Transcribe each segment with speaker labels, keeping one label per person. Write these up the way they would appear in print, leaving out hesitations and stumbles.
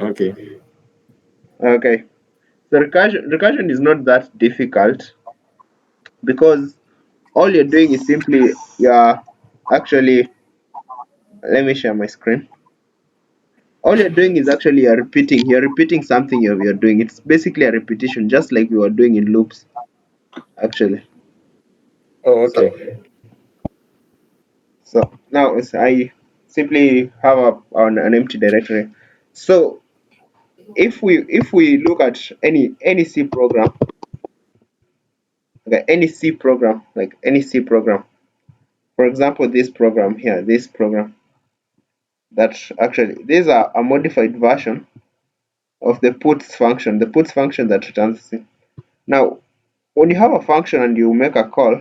Speaker 1: Okay.
Speaker 2: Okay. So recursion is not that difficult because all you're doing is simply you're actually, let me share my screen. All you're doing is actually you're repeating something you're doing. It's basically a repetition, just like we were doing in loops, actually.
Speaker 1: Oh,
Speaker 2: So
Speaker 1: okay.
Speaker 2: so now I simply have an empty directory. So if we look at any C program, okay, any C program, like any C program, for example, this program here, this program, that actually these are a modified version of the puts function that returns C. Now, when you have a function and you make a call,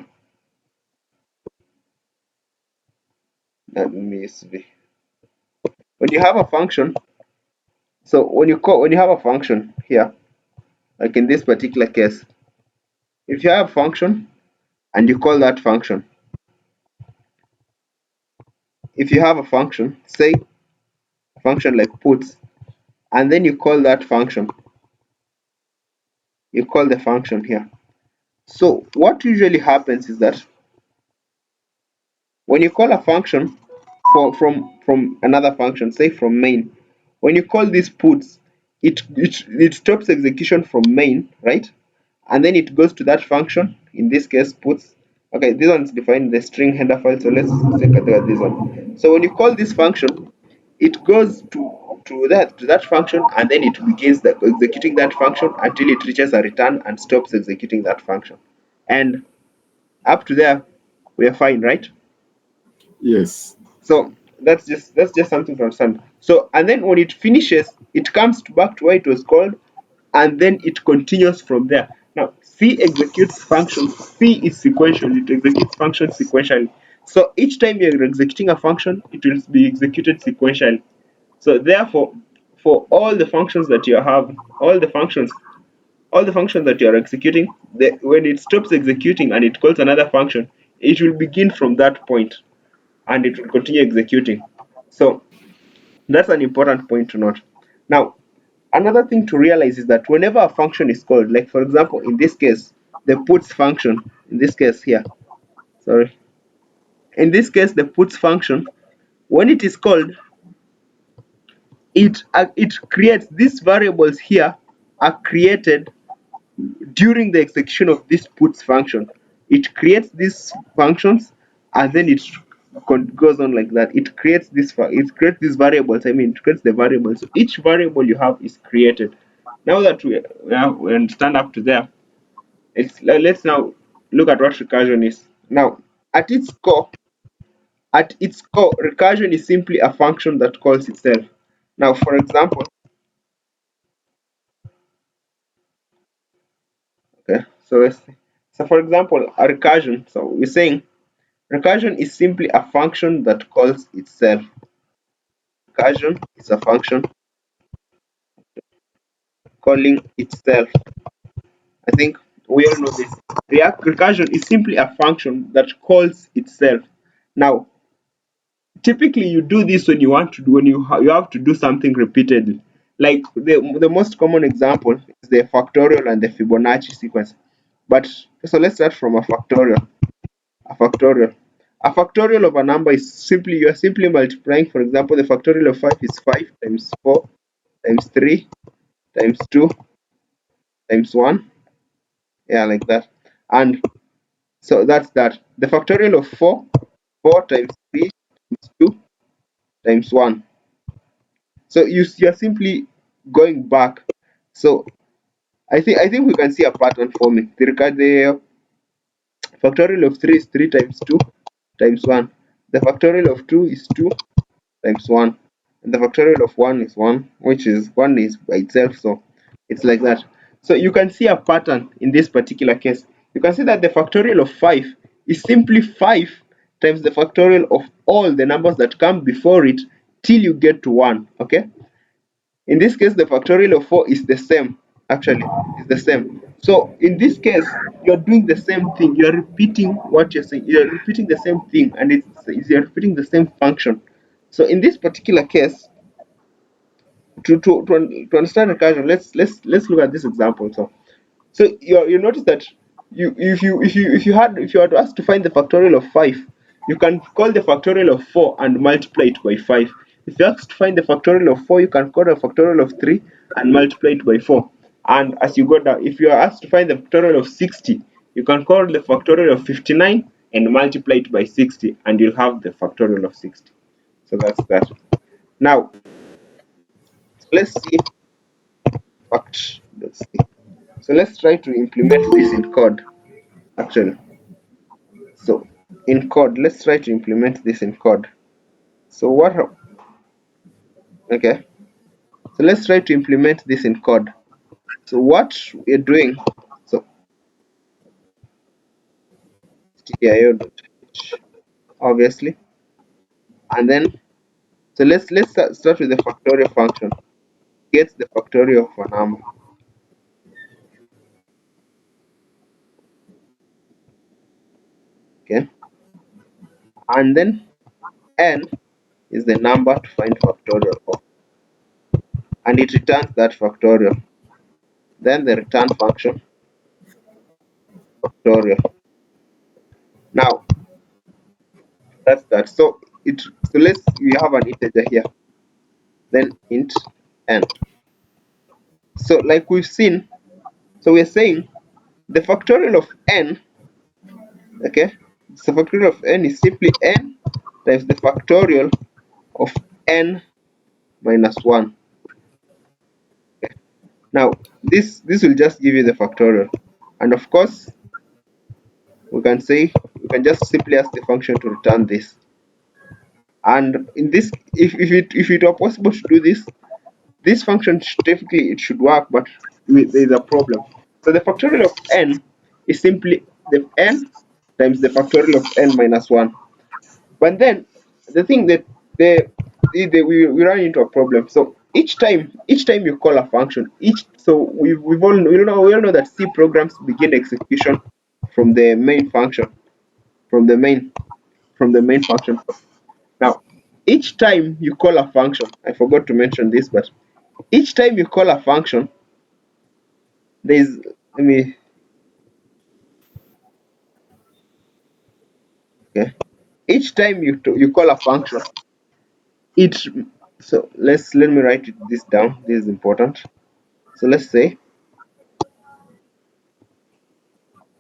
Speaker 2: let me see. When you have a function, so when you have a function here, like in this particular case, if you have a function and you call that function, if you have a function, say a function like puts, and then you call that function, you call the function here. So what usually happens is that when you call a function from another function, say from main, when you call this puts, it stops execution from main, right? And then it goes to that function, in this case puts. Okay, this one is defined in the string header file, so let's take a look at this one. So when you call this function, it goes to that function, and then it begins executing that function until it reaches a return and stops executing that function. And up to there, we are fine, right?
Speaker 1: Yes.
Speaker 2: So that's just something to understand. So and then when it finishes, it comes back to where it was called, and then it continues from there. Now C executes functions. C is sequential. It executes functions sequentially. So each time you're executing a function, it will be executed sequentially. So therefore, for all the functions that you have, all the functions that you are executing, when it stops executing and it calls another function, it will begin from that point and it will continue executing. So that's an important point to note. Now, another thing to realize is that whenever a function is called, like for example, in this case, the puts function, in this case here, sorry, in this case, the puts function, when it is called, it creates these variables here are created during the execution of this puts function. It creates these functions and then it goes on like that. It creates these variables. I mean, it creates the variables. So each variable you have is created. Now that we understand up to there, let's now look at what recursion is. Now, at its core, recursion is simply a function that calls itself. Now, for example, okay, so for example, a recursion. So we're saying recursion is simply a function that calls itself. Recursion is a function calling itself. I think we all know this. Recursion is simply a function that calls itself. Now, typically you do this when you want to do when you have to do something repeatedly. Like the most common example is the factorial and the Fibonacci sequence. But so let's start from a factorial. A factorial. A factorial of a number is simply you are simply multiplying. For example, the factorial of 5 is 5 times 4 times 3 times 2 times 1. Yeah, like that. And so that's that. The factorial of 4 times 3 times 2 times 1. So you're simply going back. So I think we can see a pattern forming. The factorial of 3 is 3 times 2 times 1. The factorial of 2 is 2 times 1. And the factorial of 1 is 1, which is 1 is by itself. So it's like that. So you can see a pattern in this particular case. You can see that the factorial of 5 is simply 5 times the factorial of all the numbers that come before it till you get to 1. Okay. In this case, the factorial of 4 is the same, actually, is the same. So in this case, you're doing the same thing. You're repeating what you're saying. You're repeating the same thing, and you're repeating the same function. So in this particular case, to understand recursion, let's look at this example. So you notice that if you had asked to find the factorial of 5, you can call the factorial of 4 and multiply it by 5. If you asked to find the factorial of 4, you can call the factorial of 3 and multiply it by 4. And as you go down, if you are asked to find the factorial of 60, you can call the factorial of 59 and multiply it by 60, and you'll have the factorial of 60. So that's that. Now let's see fact. Let's see. So let's try to implement this in code. Actually, so in code, let's try to implement this in code. So what? Okay. So let's try to implement this in code. So what we're doing? So stdio.h, obviously, and then so let's start with the factorial function. Get the factorial of a number. Okay, and then n is the number to find factorial of, and it returns that factorial. Then the return function factorial. Now that's that. So let's we have an integer here. Then int n. So like we've seen, so we're saying the factorial of n, okay, so factorial of n is simply n times the factorial of n minus 1. Okay. Now this will just give you the factorial, and of course we can just simply ask the function to return this. And in this, if it were possible to do this function typically it should work, but there is a problem. So the factorial of n is simply the n times the factorial of n minus 1. But then the thing that we run into a problem. So each time you call a function, we all know that C programs begin execution from the main function, from the main function. Now, each time you call a function, I forgot to mention this, but each time you call a function, there's let me okay. Each time you call a function, it so let me write this down. This is important. So let's say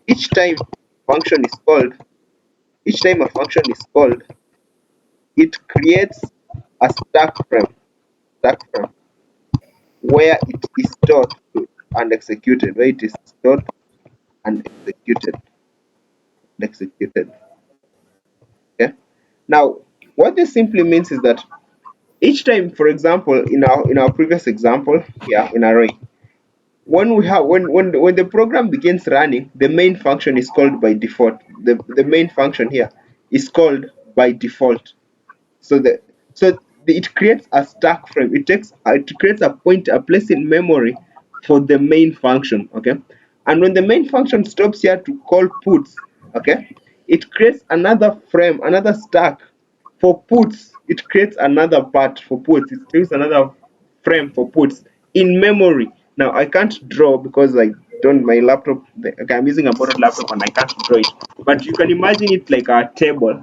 Speaker 2: each time function is called, each time a function is called, it creates a stack frame where it is stored and executed, where it is stored and executed. Okay. Now, what this simply means is that each time, for example, in our previous example here in array, when the program begins running, the main function is called by default. The main function here is called by default. So it creates a stack frame. It creates a place in memory for the main function. Okay, and when the main function stops here to call puts, okay, it creates another frame, another stack for puts. It creates another part for puts. It creates another frame for puts in memory. Now I can't draw because I don't my laptop. Okay, I'm using a borrowed laptop and I can't draw it. But you can imagine it like a table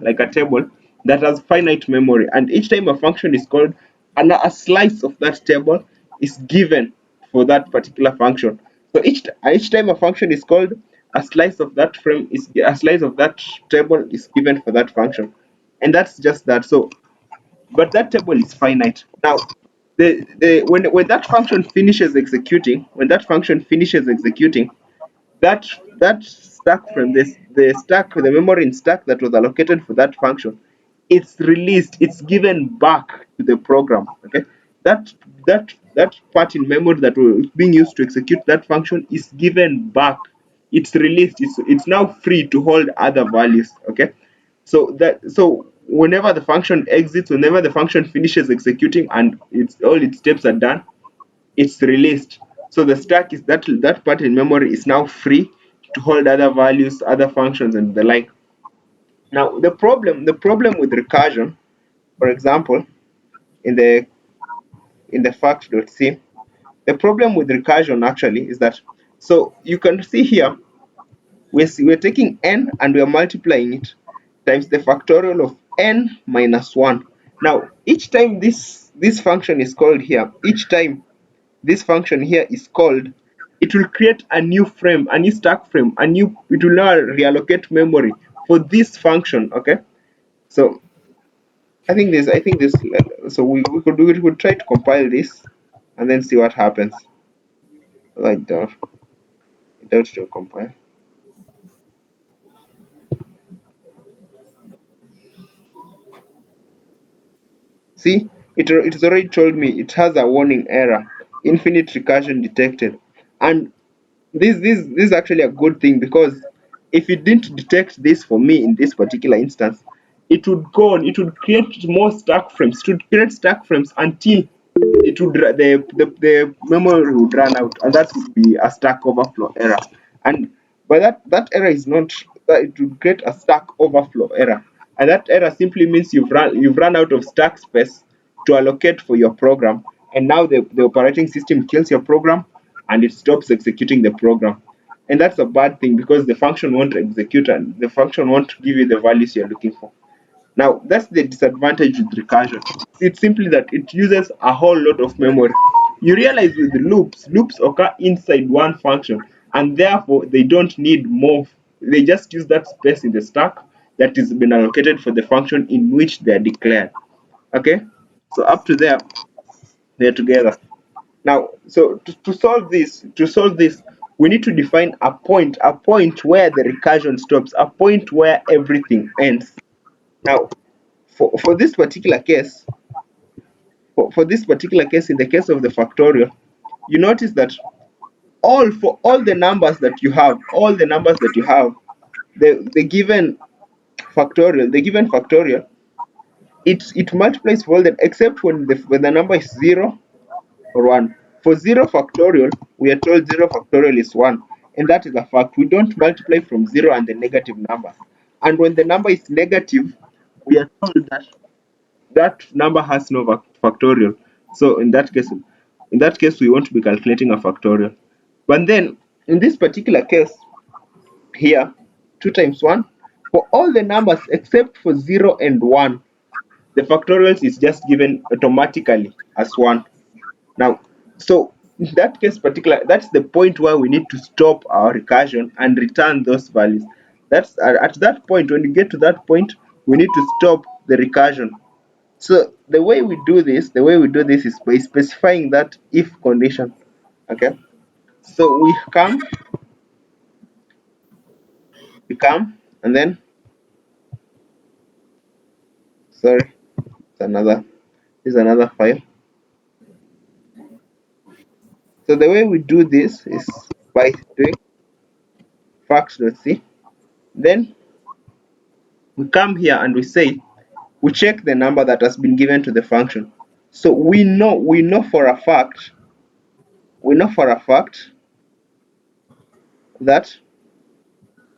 Speaker 2: that has finite memory, and each time a function is called, a slice of that table is given for that particular function. So each time a function is called, a slice of that table is given for that function, and that's just that. So but that table is finite. Now, when that function finishes executing, that stack from this the memory in stack that was allocated for that function, it's released. It's given back to the program. Okay, that that part in memory that was being used to execute that function is given back. It's released. It's now free to hold other values. Okay, so whenever the function exits, whenever the function finishes executing and all its steps are done, it's released. So the stack is that part in memory is now free to hold other values, other functions, and the like. Now the problem with recursion, for example, in the in the fact.c. The problem with recursion actually is that, so you can see here, we're taking n and we're multiplying it times the factorial of n minus 1. Now, each time this function is called here, each time this function here is called, it will create a new frame, a new stack frame, it will now reallocate memory for this function, okay? So so we could try to compile this and then see what happens. Like that, it does to compile. See, it has already told me it has a warning error, infinite recursion detected, and this is actually a good thing, because if it didn't detect this for me in this particular instance, it would go on, it would create more stack frames, it would create stack frames until the memory would run out, and that would be a stack overflow error. And by that error is not that it would create a stack overflow error, and that error simply means you've run out of stack space to allocate for your program, and now the operating system kills your program and it stops executing the program. And that's a bad thing, because the function won't execute and the function won't give you the values you're looking for. Now, that's the disadvantage with recursion. It's simply that it uses a whole lot of memory. You realize with loops occur inside one function, and therefore they don't need more. They just use that space in the stack that is been allocated for the function in which they are declared. Okay? So up to there, they're together. Now, so to solve this, we need to define a point where the recursion stops, a point where everything ends. Now, for this particular case, for this particular case, in the case of the factorial, you notice that all the numbers that you have, the given factorial, it multiplies for all them except when the number is 0 or 1. For 0 factorial, we are told 0 factorial is 1, and that is a fact. We don't multiply from 0 and the negative numbers. And when the number is negative, we are told that that number has no factorial. So in that case, we won't be calculating a factorial. But then in this particular case here, 2 times 1, for all the numbers except for 0 and 1, the factorials is just given automatically as 1. Now, so in that case particular, that's the point where we need to stop our recursion and return those values. That's at that point, when you get to that point, we need to stop the recursion. So the way we do this is by specifying that if condition. Okay. So we come and then, sorry, it's another this is another file. So the way we do this is by doing facts.c. Then we come here and we check the number that has been given to the function. So we know for a fact that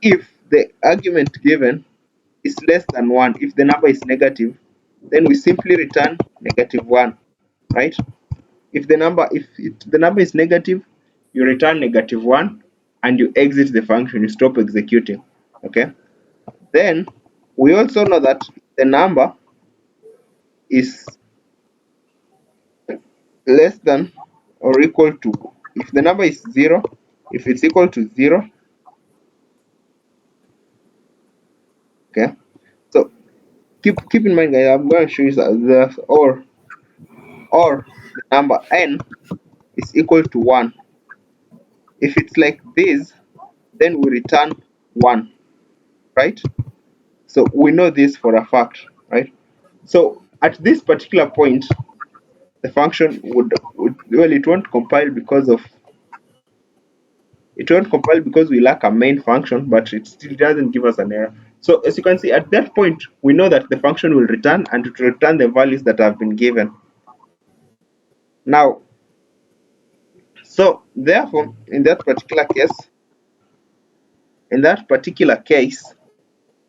Speaker 2: if the argument given is less than 1, if the number is negative, then we simply return -1, right? If the number is negative, you return -1 and you exit the function, you stop executing. Okay? Then we also know that the number is less than or equal to, if the number is 0, if it's equal to 0, okay? So keep in mind, guys, I'm going to show you that or the number n is equal to 1. If it's like this, then we return 1, right? So we know this for a fact, right? So at this particular point, the function would well, it won't compile because we lack a main function, but it still doesn't give us an error. So as you can see, at that point, we know that the function will return, and it will return the values that have been given. Now, so therefore, in that particular case,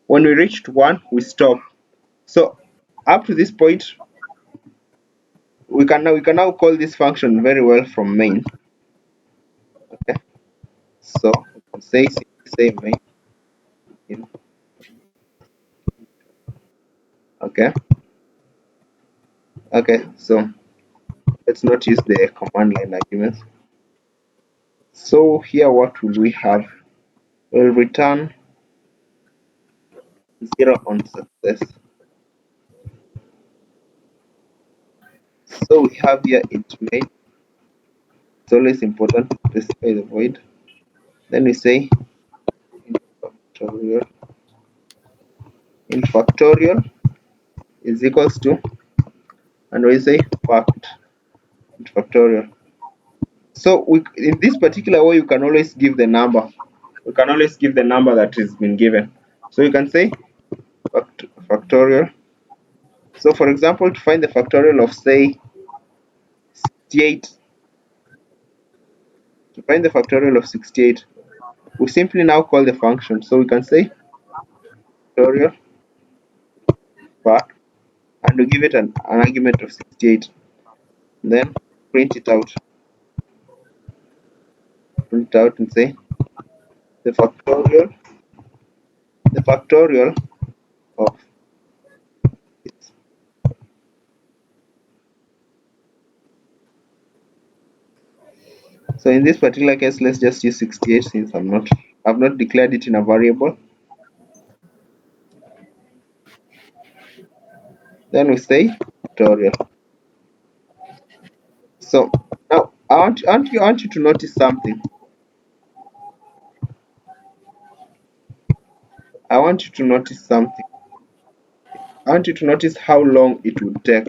Speaker 2: when we reached 1, we stop. So up to this point, we can now call this function very well from main. Okay, so we can say main in, okay. Okay, so let's not use the command line arguments. So here what will we have? We'll return 0 on success. So we have here int main. It's always important to specify the void. Then we say int factorial. Int factorial is equals to, and we say fact int factorial. So in this particular way, you can always give the number. We can always give the number that has been given. So you can say factorial. So for example, to find the factorial of say 68, to find the factorial of 68, we simply now call the function. So we can say factorial fact, and we give it an argument of 68. Then print it out. Print it out and say the factorial of it. So in this particular case, let's just use 68 since I've not declared it in a variable. Then we say factorial. So now I want you to notice something. I want you to notice something. I want you to notice how long it would take.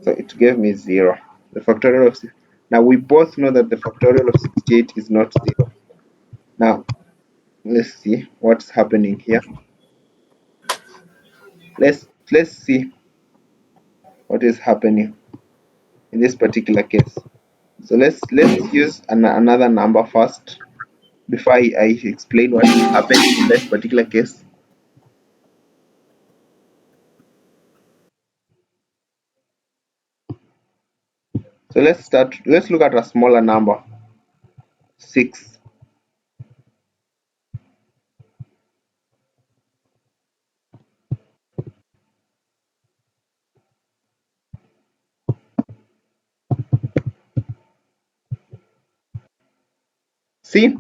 Speaker 2: So it gave me 0. The factorial of now we both know that the factorial of 68 is not 0. Now let's see what's happening here. Let's see what is happening in this particular case. So let's use another number first before I explain what is happening in this particular case. So let's look at a smaller number, 6. See,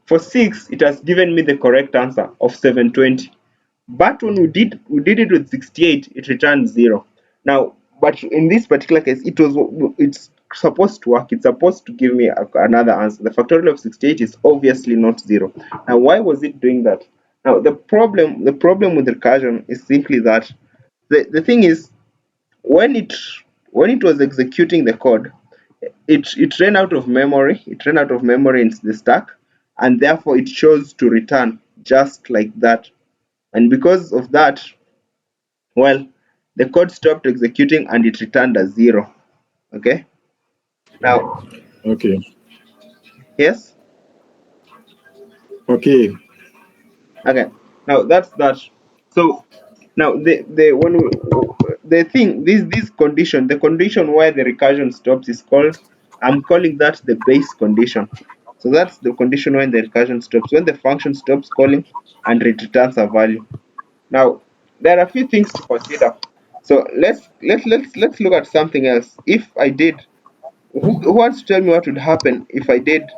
Speaker 2: for 6 it has given me the correct answer of 720. But when we did it with 68, it returned 0. Now, but in this particular case, it's supposed to work. It's supposed to give me another answer. The factorial of 68 is obviously not 0. Now, why was it doing that? Now, the problem with recursion is simply that the thing is, when it was executing the code, it ran out of memory. It ran out of memory in the stack, and therefore it chose to return just like that. And because of that, well, the code stopped executing and it returned a 0. Okay. Now,
Speaker 1: Okay.
Speaker 2: yes.
Speaker 1: Okay.
Speaker 2: Okay. Now that's that. So now the thing, this condition, the condition where the recursion stops is called, I'm calling that the base condition. So that's the condition when the recursion stops, when the function stops calling and it returns a value. Now there are a few things to consider. So let's look at something else. If I did, who wants to tell me what would happen if I did,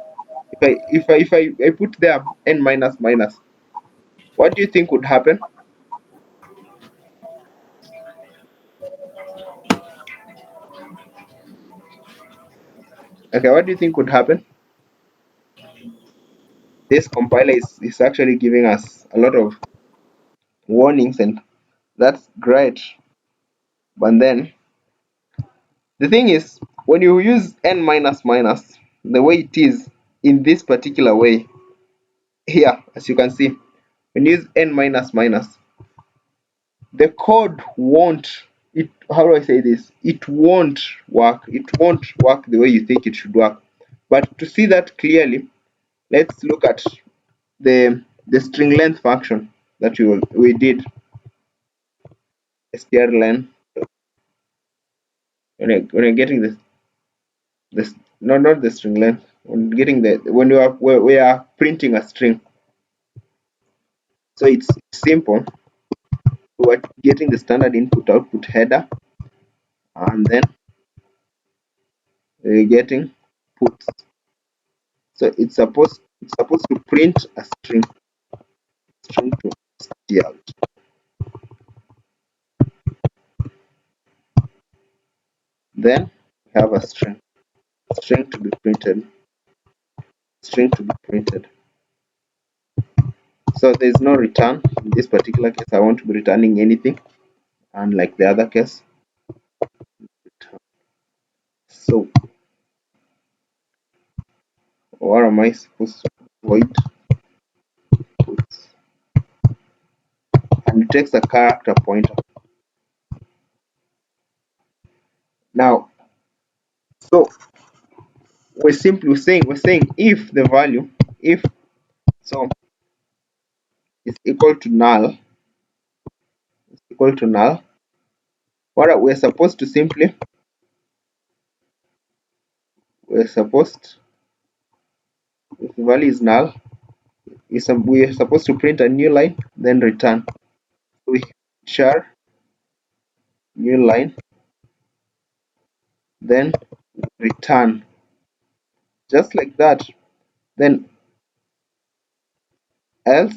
Speaker 2: if I put there n minus minus? What do you think would happen? Okay, what do you think would happen? This compiler is actually giving us a lot of warnings, and that's great. But then the thing is, when you use n minus minus the way it is in this particular way here, as you can see, when you use n minus minus, the code won't, it, how do I say this, it won't work. It won't work the way you think it should work. But to see that clearly, let's look at the string length function that we did. str len. When you're getting this, no, not the string length. When we are printing a string, so it's simple. We're getting the standard input output header, and then we're getting puts. So it's supposed to print a string to str. Then we have a string to be printed, string to be printed. So there's no return. In this particular case, I want to be returning anything, unlike the other case. So what am I supposed to void puts? And it takes a character pointer. Now, so we're saying if the value, if so is equal to null, we're supposed to simply we're supposed if the value is null, we're supposed to print a new line, then return. We char new line, then return, just like that. Then else,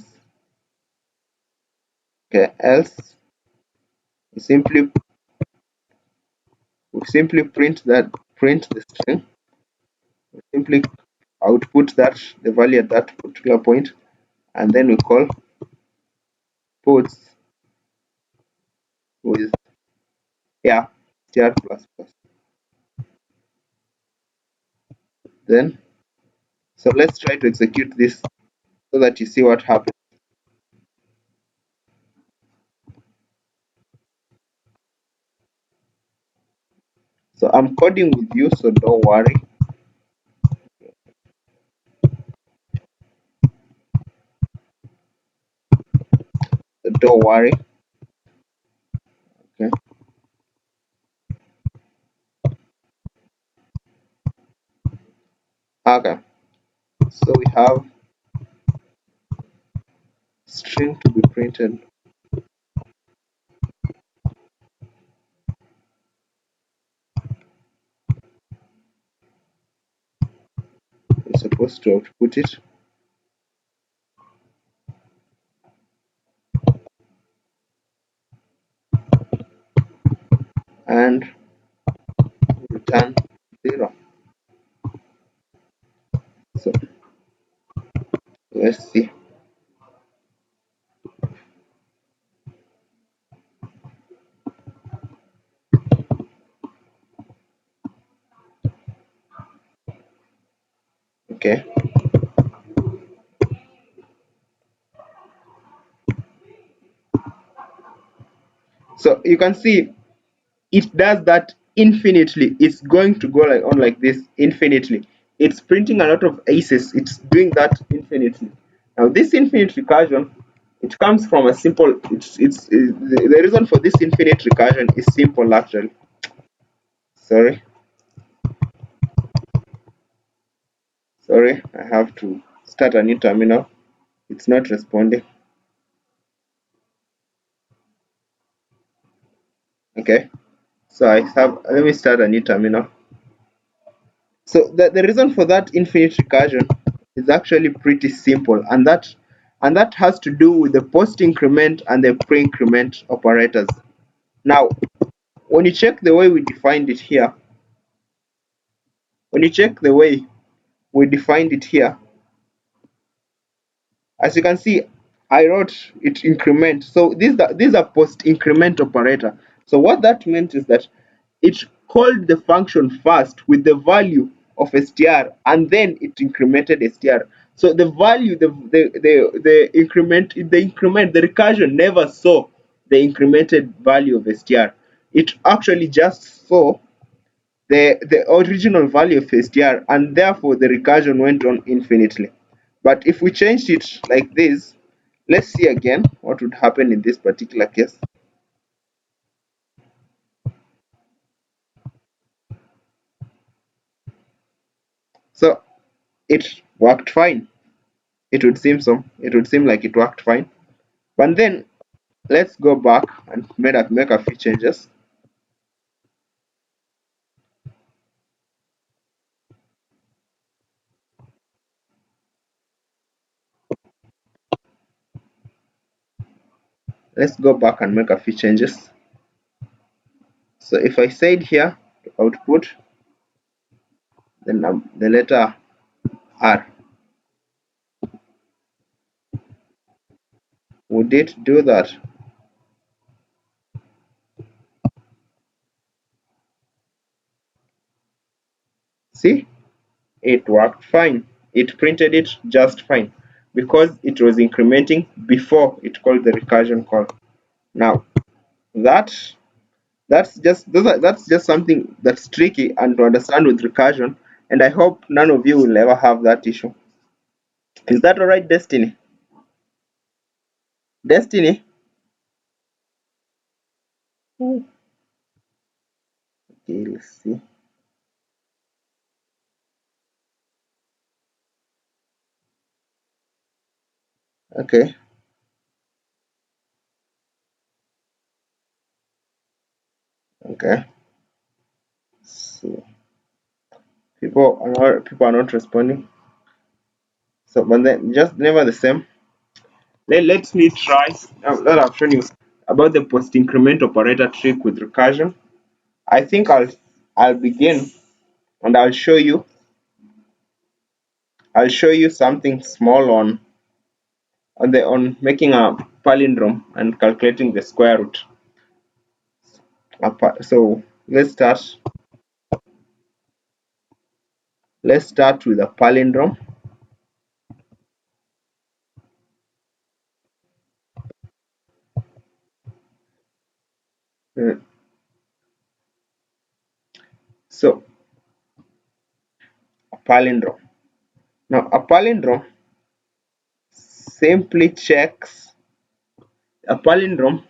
Speaker 2: okay, else we simply print the string, we simply output that the value at that particular point, and then we call puts with str plus plus. Then so let's try to execute this so that you see what happens. So I'm coding with you, so don't worry. Don't worry. Okay. Okay. So we have string to be printed. We're supposed to output it, and return 0. So let's see. Okay. So you can see it does that infinitely. It's going to go like this infinitely. It's printing a lot of aces. It's doing that infinitely. Now this infinite recursion, it comes from a simple. The reason for this infinite recursion is simple actually. Sorry, I have to start a new terminal. It's not responding. Okay, so let me start a new terminal. So the reason for that infinite recursion is actually pretty simple, and that has to do with the post increment and the pre increment operators. Now, when you check the way we defined it here, as you can see, I wrote it increment. So these are post increment operator. So what that meant is that it called the function first with the value of str, and then it incremented str. So the value, the recursion never saw the incremented value of str. It actually just saw the original value of str, and therefore the recursion went on infinitely. But if we changed it like this, let's see again what would happen in this particular case. it worked fine. It would seem so. It would seem like it worked fine. But then let's go back and make a few changes. Let's go back and make a few changes. So if I said here to output, then the letter R, would it do that? See, it worked fine. It printed it just fine because it was incrementing before it called the recursion call. Now that that's just something that's tricky and to understand with recursion, and I hope none of you will ever have that issue. Is that alright, Destiny? Destiny? Okay, let's see. Okay, okay. So people are not responding. So but then just never the same. Let me try. That I've shown you about the post increment operator trick with recursion. I think I'll begin and I'll show you something small on making a palindrome and calculating the square root. So let's start with a palindrome. Uh, So a palindrome. Now a simply checks a palindrome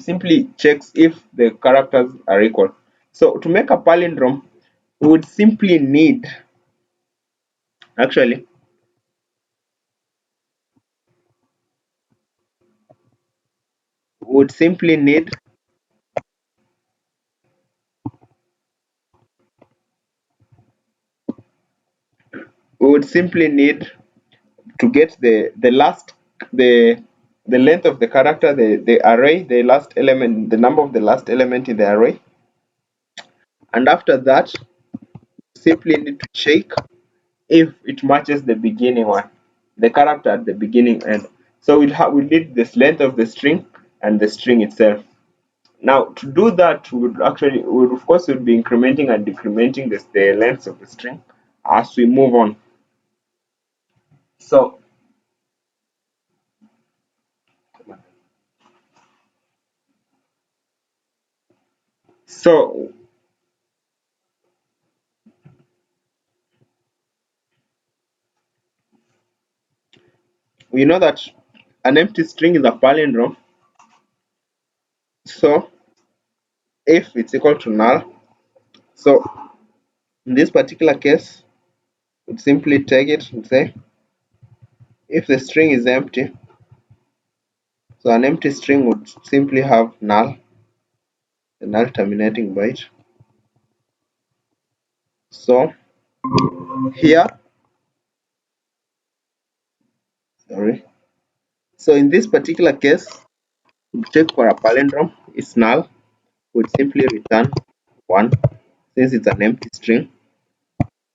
Speaker 2: simply checks if the characters are equal. So to make a palindrome, we would simply need actually would simply need we would simply need to get the the length of the character, the array, the last element, the number of the last element in the array, and after that simply need to check if it matches the beginning one, the character at the beginning end. So we need this length of the string and the string itself. Now to do that, we would of course would be incrementing and decrementing the length of the string as we move on. So so we know that an empty string is a palindrome. So if it's equal to null, so in this particular case, we'd simply take it and say if the string is empty, so an empty string would simply have null, the null terminating byte. So here, sorry. So in this particular case, we check for a palindrome, it's null, would simply return 1 since it's an empty string.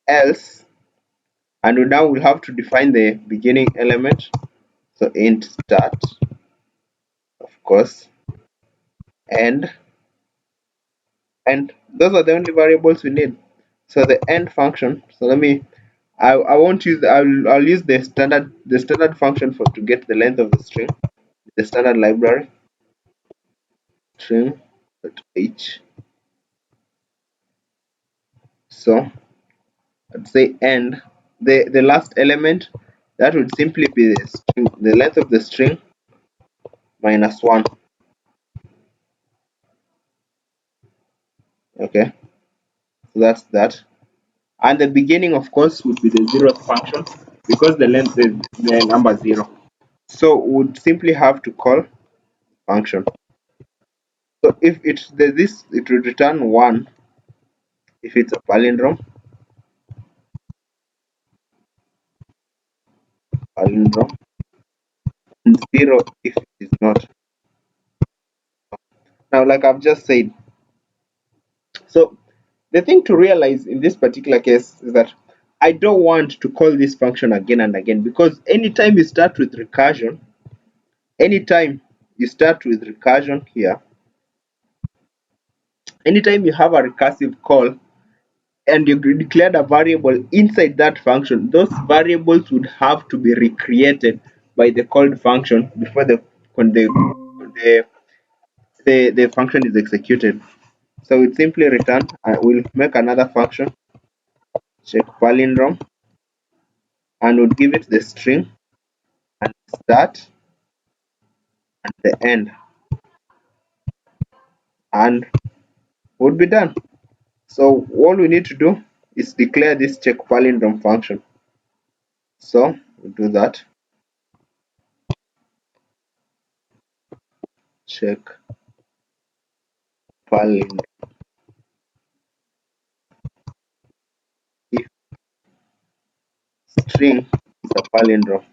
Speaker 2: Else, and now we'll have to define the beginning element. So int start, of course, and those are the only variables we need. So the end function, so I won't use I'll use the standard function for to get the length of the string, the standard library string.h. So let's say end, the last element, that would simply be the length of the string minus 1. Okay, so that's that. And the beginning, of course, would be the zeroth function because the length is the number 0. So we would simply have to call function. So if it's this, it would return 1 if it's a palindrome, palindrome, and 0 if it is not. Now, like I've just said, so the thing to realize in this particular case is that I don't want to call this function again and again, because anytime you start with recursion, anytime you start with recursion here, anytime you have a recursive call and you declared a variable inside that function, those variables would have to be recreated by the called function before the function is executed. So it simply return, we'll make another function, check palindrome, and we'll give it the string and start and the end, and would be done. So all we need to do is declare this check palindrome function. So we'll do that, check palindrome if string is a palindrome.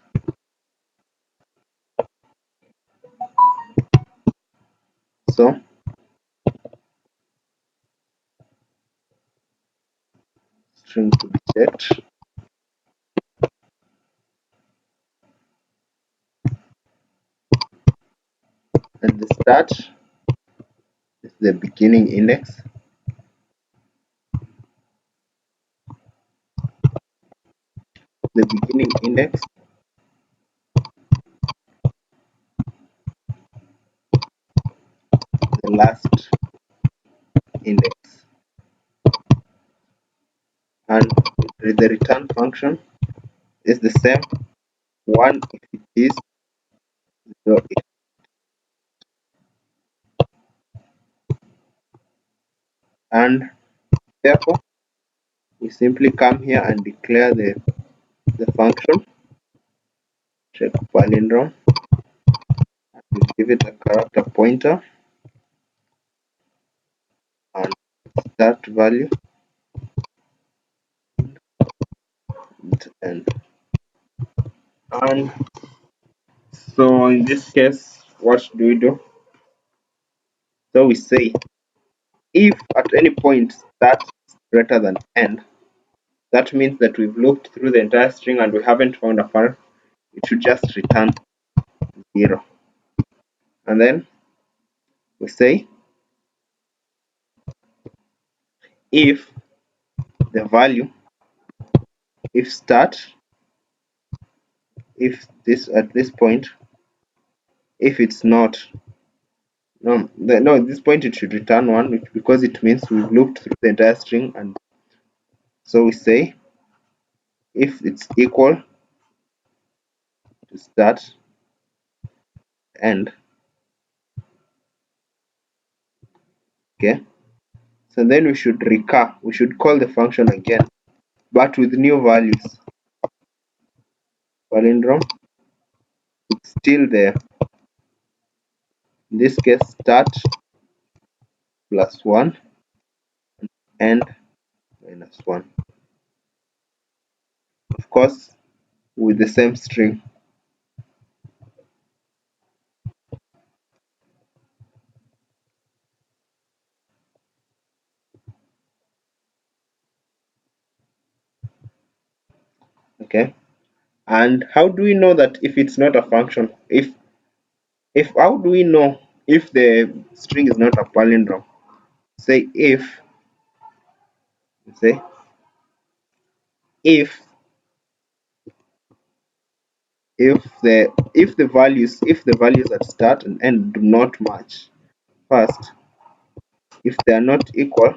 Speaker 2: So string to be checked, and the start is the beginning index, the beginning index, the last index, and the return function is the same, 1 if it is, 0 if, and therefore we simply come here and declare the function check palindrome, and we give it a character pointer and start value and so in this case, what do we do? So we say if at any point start is greater than end, that means that we've looked through the entire string and we haven't found a file. It should just return 0. And then we say if the value, if start, if this at this point, if it's not, no, at this point it should return 1 because it means we've looked through the entire string. And so we say if it's equal to start end. Okay, so then we should recur, we should call the function again, but with new values. Palindrome, it's still there. In this case, start plus 1 and minus 1. Of course, with the same string. Okay. And how do we know that if it's not a function? If how do we know if the string is not a palindrome? Say say if if the values at start and end do not match. First, if they are not equal,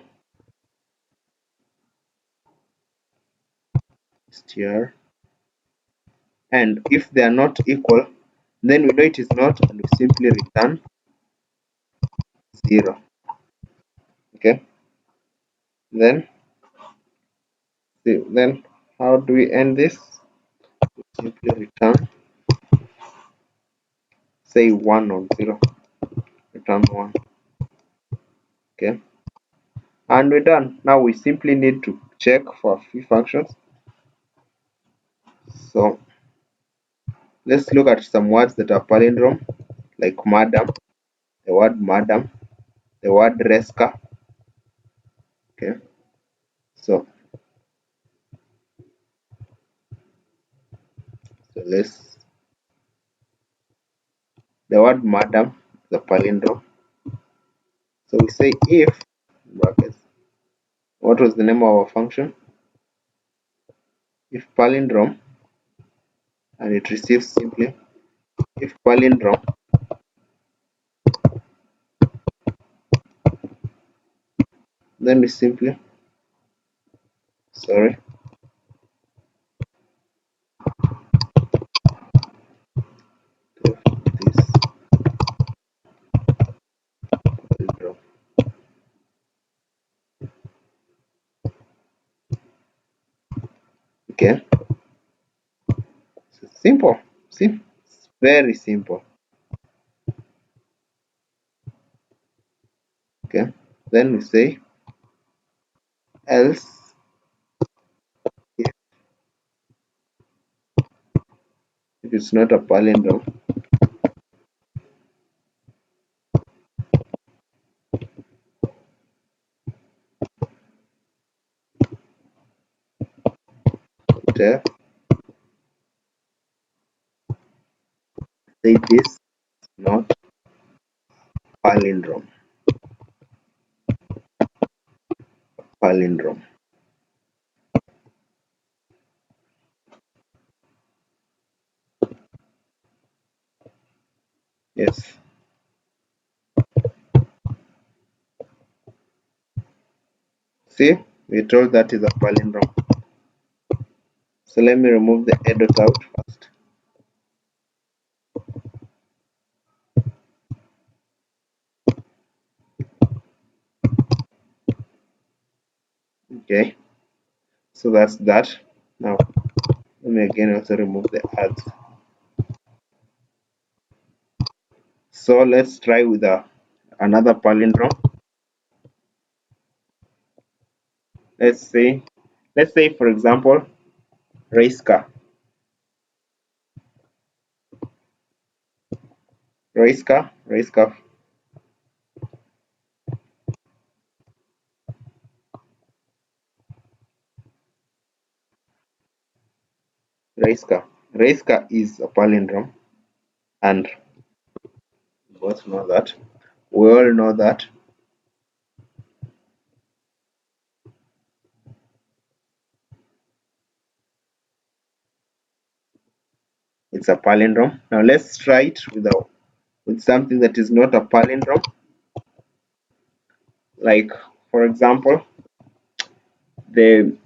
Speaker 2: str, and if they are not equal, then we know it is not, and we simply return 0. Okay, then Then how do we end this? Simply return, say 1 or 0, return 1. Okay, and we're done. Now we simply need to check for a few functions. So let's look at some words that are palindrome, like madam, the word madam, the word reska. Okay, so let's, the word madam is a palindrome. So we say if brackets, what was the name of our function? If palindrome, and it receives simply if palindrome, then we simply, sorry, if this palindrome. Okay, so simple. See, it's very simple. Okay, then we say else if it's not a palindrome. Say this not palindrome. Palindrome. Yes. See, we told that is a palindrome. So let me remove the a dot out first. Okay, so that's that. Now let me again also remove the adds. So let's try with another palindrome. Let's say for example, race car. Race car, race car, race car. Race car is a palindrome, and we both know that. We all know that it's a palindrome. Now let's try it with something that is not a palindrome. Like for example, the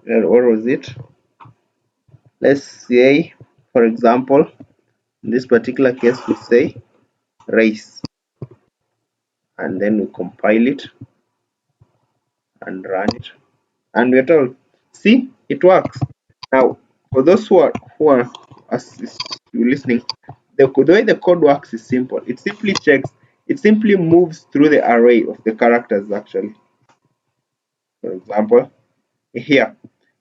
Speaker 2: what was it? Let's say, for example, in this particular case, we say race, and then we compile it and run it, and we're told, see, it works. Now, for those who are as you listening, the way the code works is simple. It simply checks. It simply moves through the array of the characters. Actually, for example, here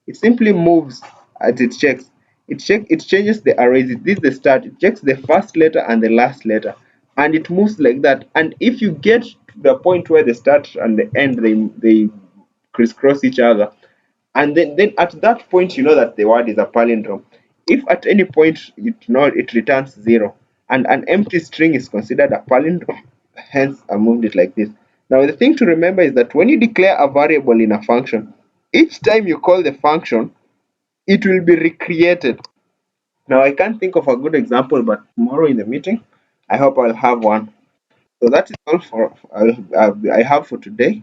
Speaker 2: it simply moves as it checks. It changes the arrays. This is the start. It checks the first letter and the last letter, and it moves like that. And if you get to the point where the start and the end they crisscross each other, and then at that point you know that the word is a palindrome. If at any point it returns 0, and an empty string is considered a palindrome, hence I moved it like this. Now the thing to remember is that when you declare a variable in a function, each time you call the function, it will be recreated. Now I can't think of a good example, but tomorrow in the meeting I hope I'll have one. So that is all I have for today,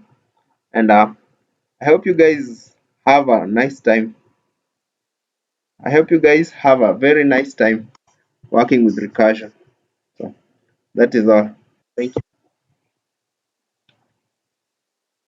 Speaker 2: and I hope you guys have a nice time. I hope you guys have a very nice time working with recursion. So that is all. Thank you.